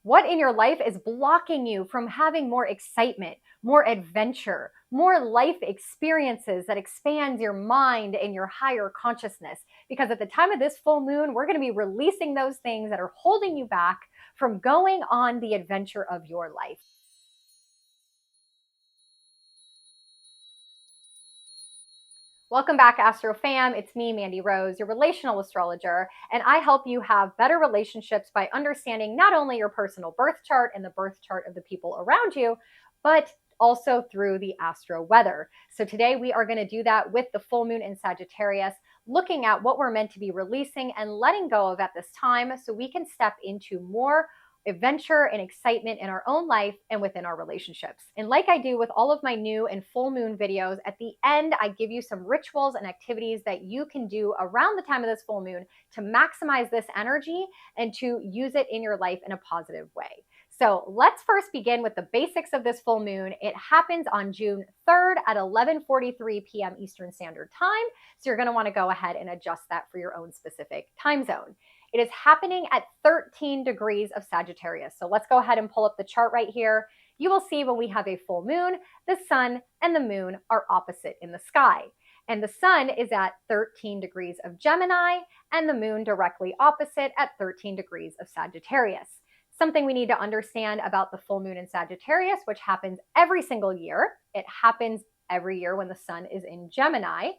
What in your life is blocking you from having more excitement, more adventure, more life experiences that expands your mind and your higher consciousness? Because at the time of this full moon, we're going to be releasing those things that are holding you back from going on the adventure of your life. Welcome back, Astro fam. It's me, Mandy Rose, your relational astrologer, and I help you have better relationships by understanding not only your personal birth chart and the birth chart of the people around you, but also through the astro weather. So today we are going to do that with the full moon in Sagittarius, looking at what we're meant to be releasing and letting go of at this time so we can step into more adventure and excitement in our own life and within our relationships. And like I do with all of my new and full moon videos, at the end, I give you some rituals and activities that you can do around the time of this full moon to maximize this energy and to use it in your life in a positive way. So let's first begin with the basics of this full moon. It happens on June 3rd at 11:43 p.m. Eastern Standard Time. So you're going to want to go ahead and adjust that for your own specific time zone. It is happening at 13 degrees of Sagittarius. So let's go ahead and pull up the chart right here. You will see when we have a full moon, the sun and the moon are opposite in the sky. And the sun is at 13 degrees of Gemini and the moon directly opposite at 13 degrees of Sagittarius. Something we need to understand about the full moon in Sagittarius, which happens every single year. It happens every year when the sun is in Gemini.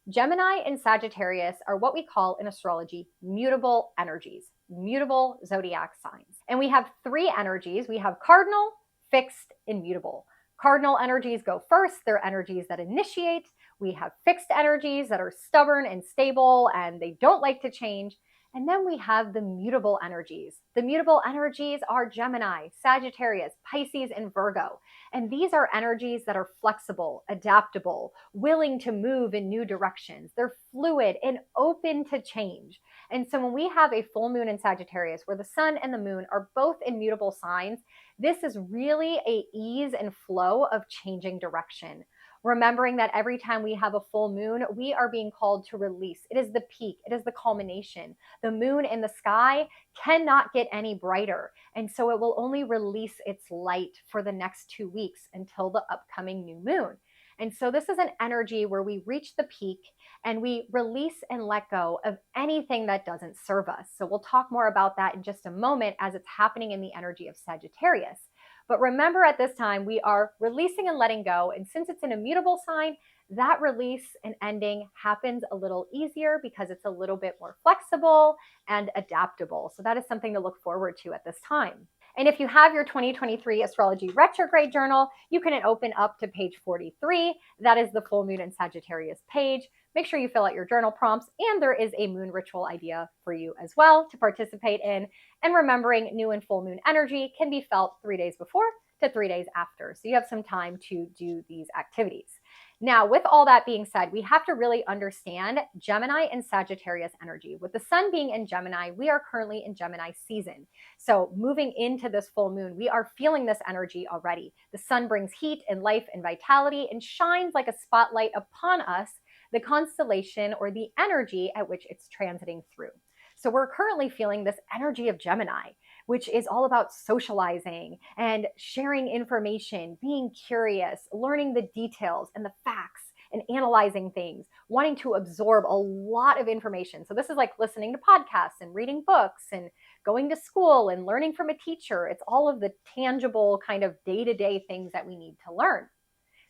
Gemini and Sagittarius are what we call in astrology mutable energies, mutable zodiac signs. And we have three energies. We have cardinal, fixed, and mutable. Cardinal energies go first. They're energies that initiate. We have fixed energies that are stubborn and stable and they don't like to change. And then we have the mutable energies. The mutable energies are Gemini, Sagittarius, Pisces, and Virgo. And these are energies that are flexible, adaptable, willing to move in new directions. They're fluid and open to change. And so when we have a full moon in Sagittarius where the sun and the moon are both in mutable signs, this is really an ease and flow of changing direction. Remembering that every time we have a full moon, we are being called to release. It is the peak. It is the culmination. The moon in the sky cannot get any brighter. And so it will only release its light for the next 2 weeks until the upcoming new moon. And so this is an energy where we reach the peak and we release and let go of anything that doesn't serve us. So we'll talk more about that in just a moment as it's happening in the energy of Sagittarius. But remember, at this time, we are releasing and letting go. And since it's an immutable sign, that release and ending happens a little easier because it's a little bit more flexible and adaptable. So that is something to look forward to at this time. And if you have your 2023 Astrology Retrograde Journal, you can open up to page 43. That is the full moon in Sagittarius page. Make sure you fill out your journal prompts, and there is a moon ritual idea for you as well to participate in. And remembering new and full moon energy can be felt 3 days before to 3 days after. So you have some time to do these activities. Now, with all that being said, we have to really understand Gemini and Sagittarius energy. With the sun being in Gemini, we are currently in Gemini season. So moving into this full moon, we are feeling this energy already. The sun brings heat and life and vitality and shines like a spotlight upon us, the constellation or the energy at which it's transiting through. So we're currently feeling this energy of Gemini, which is all about socializing and sharing information, being curious, learning the details and the facts and analyzing things, wanting to absorb a lot of information. So this is like listening to podcasts and reading books and going to school and learning from a teacher. It's all of the tangible kind of day-to-day things that we need to learn.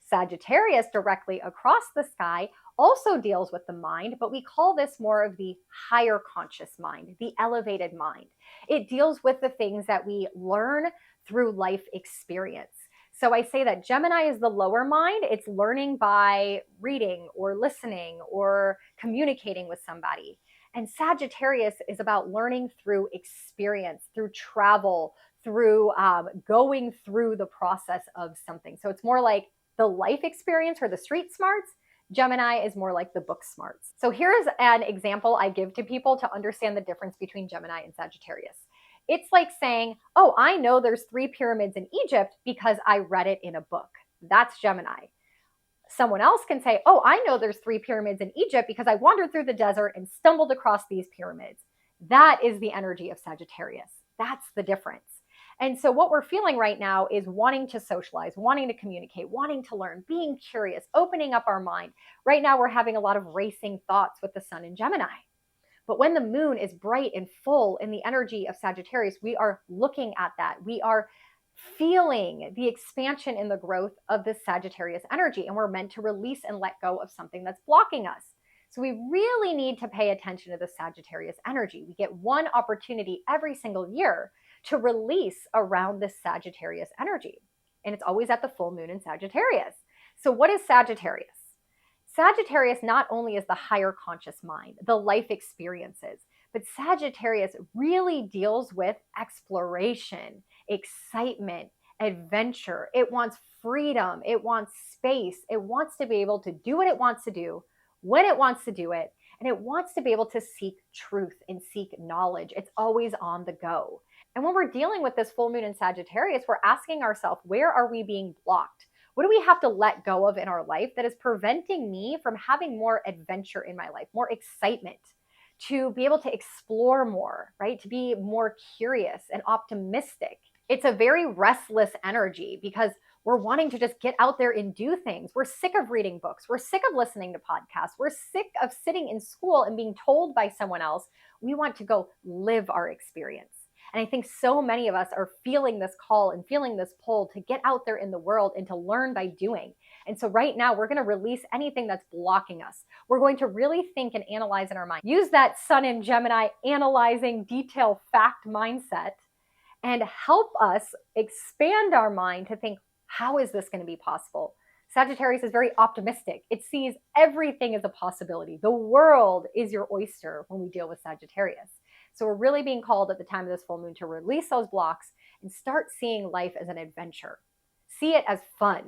Sagittarius directly across the sky also deals with the mind, but we call this more of the higher conscious mind, the elevated mind. It deals with the things that we learn through life experience. So I say that Gemini is the lower mind. It's learning by reading or listening or communicating with somebody. And Sagittarius is about learning through experience, through travel, through going through the process of something. So it's more like the life experience or the street smarts. Gemini is more like the book smarts. So here's an example I give to people to understand the difference between Gemini and Sagittarius. It's like saying, oh, I know there's 3 pyramids in Egypt because I read it in a book. That's Gemini. Someone else can say, oh, I know there's 3 pyramids in Egypt because I wandered through the desert and stumbled across these pyramids. That is the energy of Sagittarius. That's the difference. And so what we're feeling right now is wanting to socialize, wanting to communicate, wanting to learn, being curious, opening up our mind. Right now, we're having a lot of racing thoughts with the sun in Gemini. But when the moon is bright and full in the energy of Sagittarius, we are looking at that. We are feeling the expansion and the growth of this Sagittarius energy, and we're meant to release and let go of something that's blocking us. So we really need to pay attention to the Sagittarius energy. We get one opportunity every single year to release around this Sagittarius energy. And it's always at the full moon in Sagittarius. So what is Sagittarius? Sagittarius not only is the higher conscious mind, the life experiences, but Sagittarius really deals with exploration, excitement, adventure. It wants freedom. It wants space. It wants to be able to do what it wants to do, when it wants to do it, and it wants to be able to seek truth and seek knowledge. It's always on the go. And when we're dealing with this full moon in Sagittarius, we're asking ourselves, where are we being blocked? What do we have to let go of in our life that is preventing me from having more adventure in my life, more excitement, to be able to explore more, right? To be more curious and optimistic. It's a very restless energy because we're wanting to just get out there and do things. We're sick of reading books. We're sick of listening to podcasts. We're sick of sitting in school and being told by someone else. We want to go live our experience. And I think so many of us are feeling this call and feeling this pull to get out there in the world and to learn by doing. And so right now, we're going to release anything that's blocking us. We're going to really think and analyze in our mind. Use that sun in Gemini analyzing detail fact mindset and help us expand our mind to think, how is this going to be possible? Sagittarius is very optimistic. It sees everything as a possibility. The world is your oyster when we deal with Sagittarius. So we're really being called at the time of this full moon to release those blocks and start seeing life as an adventure. See it as fun.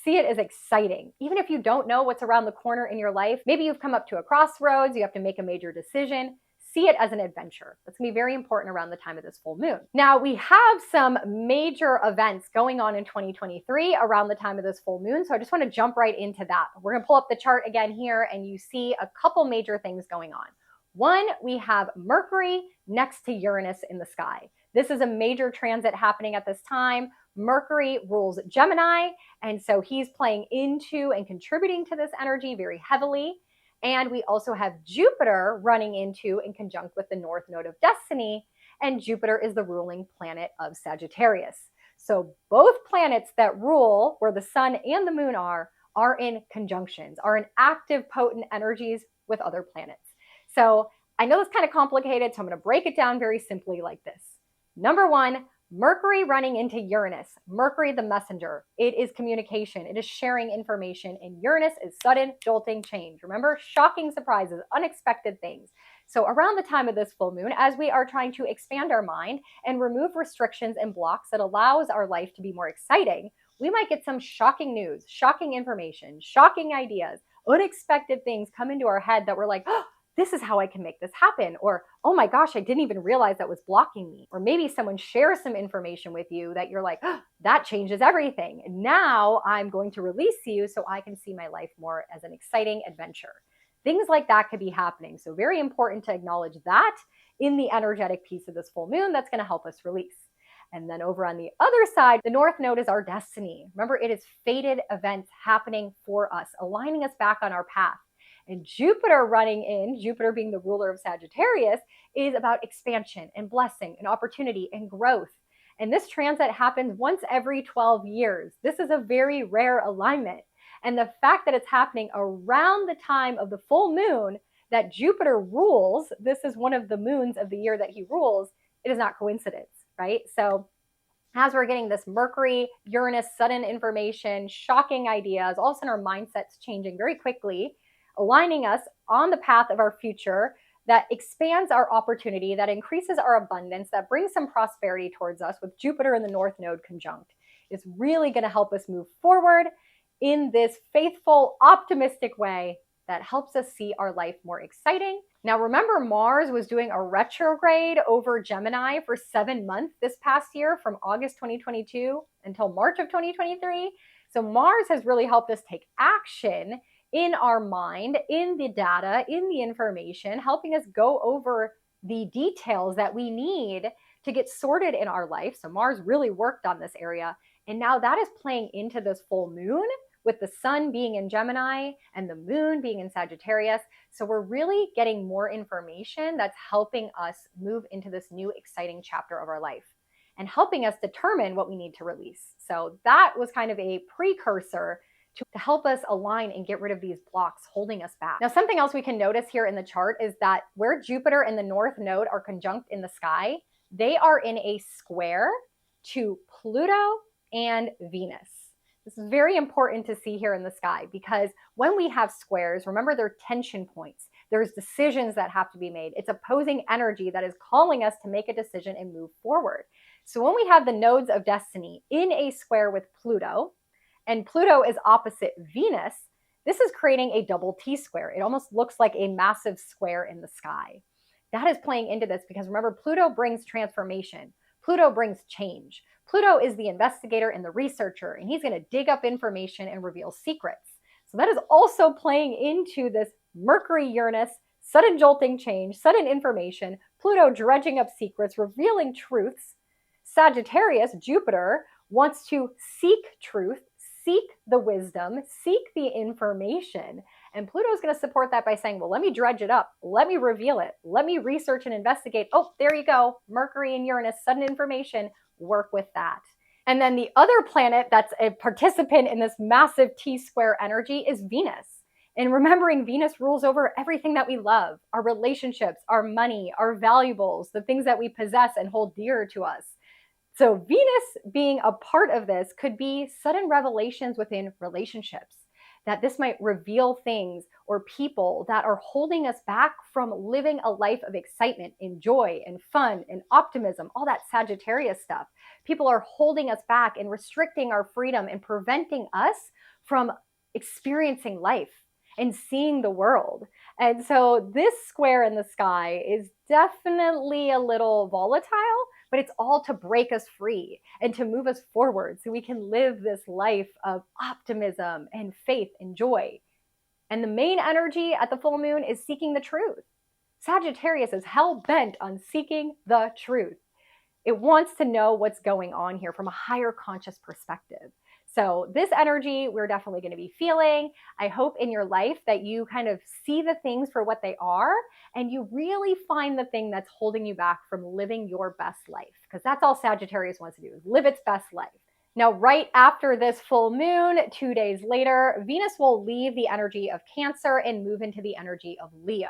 See it as exciting. Even if you don't know what's around the corner in your life, maybe you've come up to a crossroads, you have to make a major decision. See it as an adventure. That's going to be very important around the time of this full moon. Now, we have some major events going on in 2023 around the time of this full moon. So I just want to jump right into that. We're going to pull up the chart again here, and you see a couple major things going on. One, we have Mercury next to Uranus in the sky. This is a major transit happening at this time. Mercury rules Gemini, and so he's playing into and contributing to this energy very heavily. And we also have Jupiter running into and conjunct with the North Node of Destiny, and Jupiter is the ruling planet of Sagittarius. So both planets that rule where the sun and the moon are in conjunctions, are in active, potent energies with other planets. So I know it's kind of complicated, so I'm going to break it down very simply like this. Number one, Mercury running into Uranus. Mercury, the messenger. It is communication. It is sharing information. And Uranus is sudden, jolting change. Remember, shocking surprises, unexpected things. So around the time of this full moon, as we are trying to expand our mind and remove restrictions and blocks that allows our life to be more exciting, we might get some shocking news, shocking information, shocking ideas, unexpected things come into our head that we're like, oh, this is how I can make this happen. Or, oh my gosh, I didn't even realize that was blocking me. Or maybe someone shares some information with you that you're like, oh, that changes everything. And now I'm going to release you so I can see my life more as an exciting adventure. Things like that could be happening. So very important to acknowledge that in the energetic piece of this full moon that's going to help us release. And then over on the other side, the North Node is our destiny. Remember, it is fated events happening for us, aligning us back on our path. And Jupiter running in, Jupiter being the ruler of Sagittarius, is about expansion and blessing and opportunity and growth. And this transit happens once every 12 years. This is a very rare alignment. And the fact that it's happening around the time of the full moon that Jupiter rules, this is one of the moons of the year that he rules, it is not coincidence, right? So as we're getting this Mercury, Uranus, sudden information, shocking ideas, all of a sudden our mindset's changing very quickly, aligning us on the path of our future that expands our opportunity, that increases our abundance, that brings some prosperity towards us with Jupiter in the North Node conjunct. It's really going to help us move forward in this faithful, optimistic way that helps us see our life more exciting. Now, remember, Mars was doing a retrograde over Gemini for 7 months this past year from August 2022 until March of 2023. So Mars has really helped us take action in our mind, in the data, in the information, helping us go over the details that we need to get sorted in our life. So Mars really worked on this area. And now that is playing into this full moon with the sun being in Gemini and the moon being in Sagittarius. So we're really getting more information that's helping us move into this new exciting chapter of our life and helping us determine what we need to release. So that was kind of a precursor to help us align and get rid of these blocks holding us back. Now, something else we can notice here in the chart is that where Jupiter and the North Node are conjunct in the sky, they are in a square to Pluto and Venus. This is very important to see here in the sky because when we have squares, remember they're tension points. There's decisions that have to be made. It's opposing energy that is calling us to make a decision and move forward. So when we have the nodes of destiny in a square with Pluto, and Pluto is opposite Venus, this is creating a double T square. It almost looks like a massive square in the sky. That is playing into this because remember, Pluto brings transformation. Pluto brings change. Pluto is the investigator and the researcher, and he's going to dig up information and reveal secrets. So that is also playing into this Mercury-Uranus, sudden jolting change, sudden information, Pluto dredging up secrets, revealing truths. Sagittarius, Jupiter, wants to seek truth, seek the wisdom, seek the information. And Pluto is going to support that by saying, well, let me dredge it up. Let me reveal it. Let me research and investigate. Oh, there you go. Mercury and Uranus, sudden information, work with that. And then the other planet that's a participant in this massive T-square energy is Venus. And remembering Venus rules over everything that we love, our relationships, our money, our valuables, the things that we possess and hold dear to us. So Venus being a part of this could be sudden revelations within relationships, that this might reveal things or people that are holding us back from living a life of excitement and joy and fun and optimism, all that Sagittarius stuff. People are holding us back and restricting our freedom and preventing us from experiencing life and seeing the world. And so this square in the sky is definitely a little volatile, but it's all to break us free and to move us forward so we can live this life of optimism and faith and joy. And the main energy at the full moon is seeking the truth. Sagittarius is hell-bent on seeking the truth. It wants to know what's going on here from a higher conscious perspective. So this energy we're definitely going to be feeling. I hope in your life that you kind of see the things for what they are and you really find the thing that's holding you back from living your best life, because that's all Sagittarius wants to do, is live its best life. Now, right after this full moon, 2 days later, Venus will leave the energy of Cancer and move into the energy of Leo.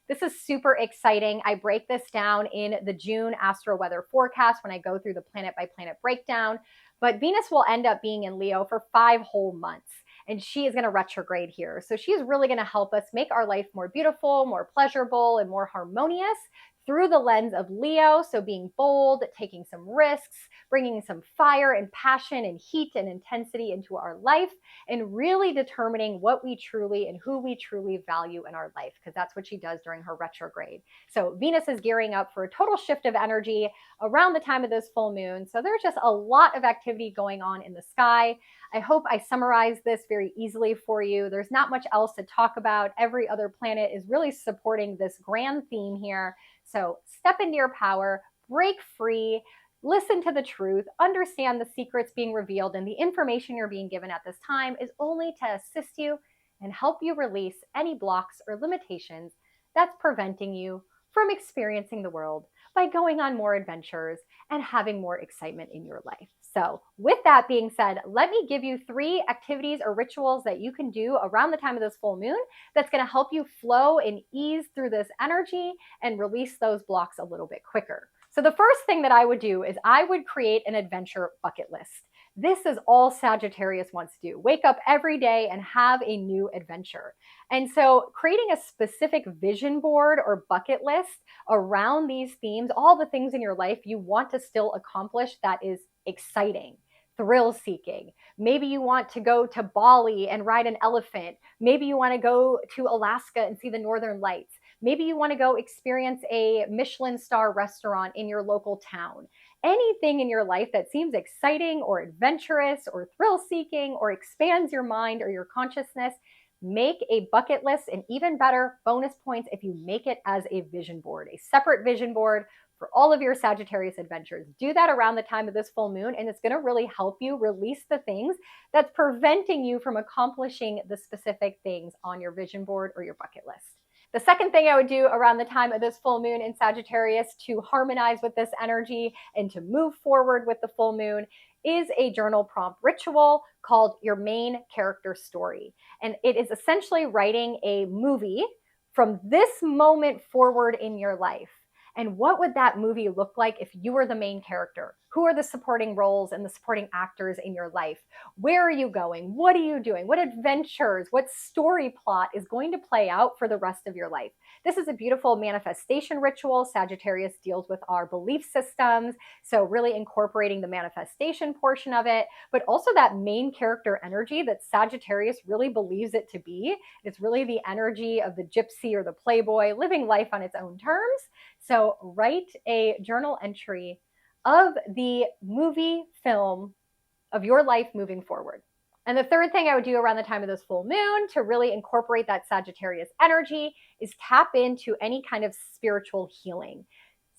This is super exciting. I break this down in the June astro weather forecast when I go through the planet by planet breakdown. But Venus will end up being in Leo for 5 whole months, and she is going to retrograde here. So she's really going to help us make our life more beautiful, more pleasurable, and more harmonious through the lens of Leo. So being bold, taking some risks, bringing some fire and passion and heat and intensity into our life, and really determining what we truly and who we truly value in our life, because that's what she does during her retrograde. So Venus is gearing up for a total shift of energy around the time of this full moon. So there's just a lot of activity going on in the sky. I hope I summarized this very easily for you. There's not much else to talk about. Every other planet is really supporting this grand theme here. So step into your power, break free, listen to the truth, understand the secrets being revealed, and the information you're being given at this time is only to assist you and help you release any blocks or limitations that's preventing you from experiencing the world by going on more adventures and having more excitement in your life. So with that being said, let me give you 3 activities or rituals that you can do around the time of this full moon that's going to help you flow and ease through this energy and release those blocks a little bit quicker. So the first thing that I would do is I would create an adventure bucket list. This is all Sagittarius wants to do. Wake up every day and have a new adventure. And so creating a specific vision board or bucket list around these themes, all the things in your life you want to still accomplish that is exciting, thrill-seeking. Maybe you want to go to Bali and ride an elephant. Maybe you want to go to Alaska and see the Northern Lights. Maybe you want to go experience a Michelin star restaurant in your local town. Anything in your life that seems exciting or adventurous or thrill-seeking or expands your mind or your consciousness, make a bucket list, and even better, bonus points if you make it as a vision board, a separate vision board for all of your Sagittarius adventures. Do that around the time of this full moon, and it's going to really help you release the things that's preventing you from accomplishing the specific things on your vision board or your bucket list. The second thing I would do around the time of this full moon in Sagittarius to harmonize with this energy and to move forward with the full moon is a journal prompt ritual called Your Main Character Story. And it is essentially writing a movie from this moment forward in your life. And what would that movie look like if you were the main character? Who are the supporting roles and the supporting actors in your life? Where are you going? What are you doing? What adventures, what story plot is going to play out for the rest of your life? This is a beautiful manifestation ritual. Sagittarius deals with our belief systems, so really incorporating the manifestation portion of it, but also that main character energy that Sagittarius really believes it to be. It's really the energy of the gypsy or the playboy living life on its own terms. So write a journal entry of the movie film of your life moving forward. And the third thing I would do around the time of this full moon to really incorporate that Sagittarius energy is tap into any kind of spiritual healing.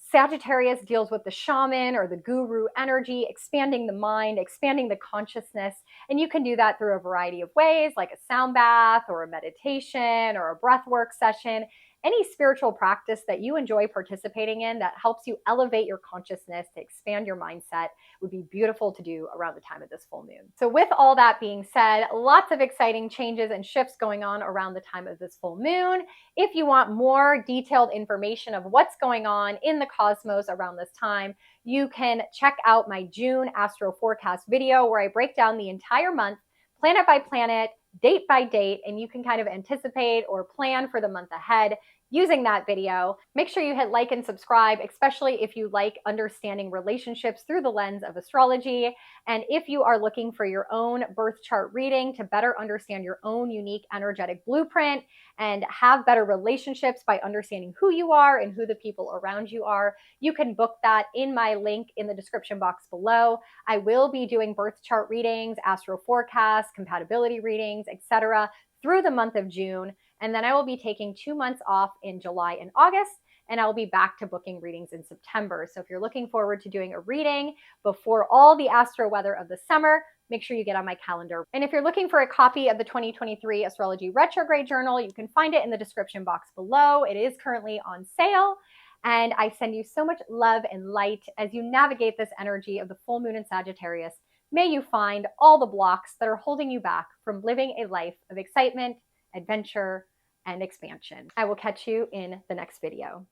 Sagittarius deals with the shaman or the guru energy, expanding the mind, expanding the consciousness. And you can do that through a variety of ways, like a sound bath or a meditation or a breath work session. Any spiritual practice that you enjoy participating in that helps you elevate your consciousness, to expand your mindset, would be beautiful to do around the time of this full moon. So with all that being said, lots of exciting changes and shifts going on around the time of this full moon. If you want more detailed information of what's going on in the cosmos around this time, you can check out my June astro forecast video where I break down the entire month, planet by planet, date by date, and you can kind of anticipate or plan for the month ahead using that video. Make sure you hit like and subscribe, especially if you like understanding relationships through the lens of astrology. And if you are looking for your own birth chart reading to better understand your own unique energetic blueprint and have better relationships by understanding who you are and who the people around you are, you can book that in my link in the description box below. I will be doing birth chart readings, astro forecasts, compatibility readings, etc. through the month of June. And then I will be taking 2 months off in July and August, and I'll be back to booking readings in September. So if you're looking forward to doing a reading before all the astro weather of the summer, make sure you get on my calendar. And if you're looking for a copy of the 2023 Astrology Retrograde Journal, you can find it in the description box below. It is currently on sale. And I send you so much love and light as you navigate this energy of the full moon in Sagittarius. May you find all the blocks that are holding you back from living a life of excitement, adventure, and expansion. I will catch you in the next video.